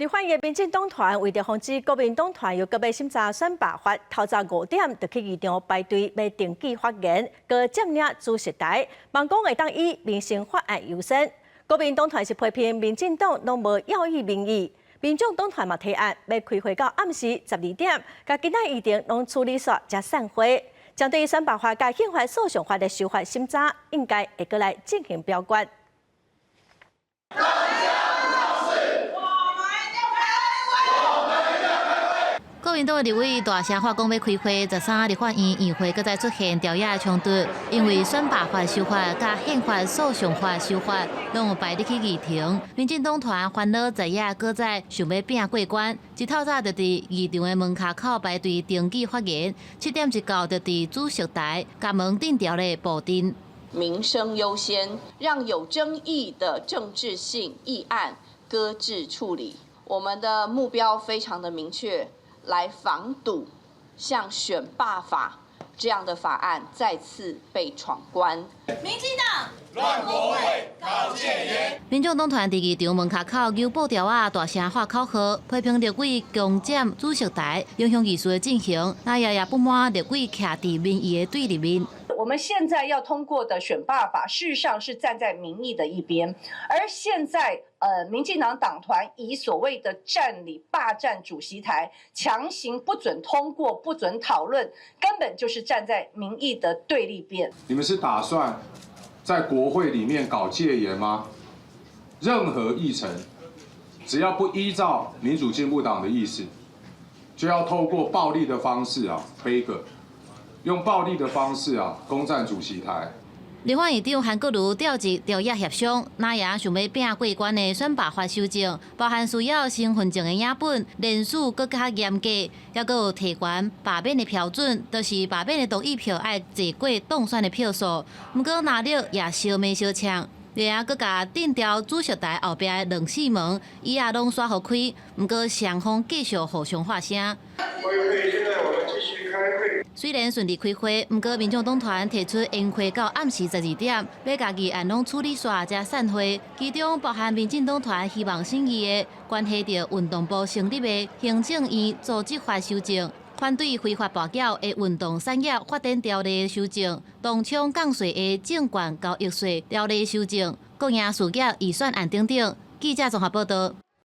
立法院民进党团为着防止国民党团又搁要审查选罢法，透早5点就去议场排队要登记发言，搁占领主席台，望讲会当以民生法案优先。国民党团是批评民进党拢无要义民意，民众党团嘛提案要开会到暗时12点，甲今仔议程拢处理煞才散会。针对选罢法甲宪法诉讼法的修法审查，应该会搁来进行表决。 国民党的立委大声发讲要开会，13立法院议会搁再出现调野冲突，因为选罢法修法甲宪法诉讼法修法拢有排入去议程。民进党团烦恼在野，搁再想要拼过关，一透早就伫议场的门口口排队登记发言，7点一到就伫主席台甲门顶调咧布阵。民生优先，让有争议的政治性议案搁置处理。我们的目标非常的明确。 来防堵像选罢法这样的法案再次被闯关。民进党乱国会搞戒严。民众党团伫议场门口口举布条啊，大声喊口号，批评立委攻占主席台，影响议事的进行。那也不满立委徛伫民意的对立面。 我们现在要通过的选罢法，事实上是站在民意的一边，而现在民进党党团以所谓的占理霸占主席台，强行不准通过、不准讨论，根本就是站在民意的对立面。你们是打算在国会里面搞戒严吗？任何议程，只要不依照民主进步党的意思，就要透过暴力的方式杯葛。 用暴力的方式攻占主席台。立法院长韩国瑜调集调野协商，那也想要拼过关的选罢法修正，包含需要身份证的影本、人数更加严格，还佫有提悬罢免的标准，就是罢免的同意票要坐过当选的票数。不过哪里也小骂小呛，另外佫甲定调主席台后壁的2、4门，伊也拢刷互开。不过双方继续互相发声。 虽然顺利开会，不过民众党团提出延会到暗时12点，要家己按拢处理煞才散会。其中包含民进党团希望审议的关系到运动部成立的行政院组织法修正，反对非法报缴的运动产业发展条例修正，动枪降税的证券交易税条例修正，各样事业预算案等等。记者综合报道。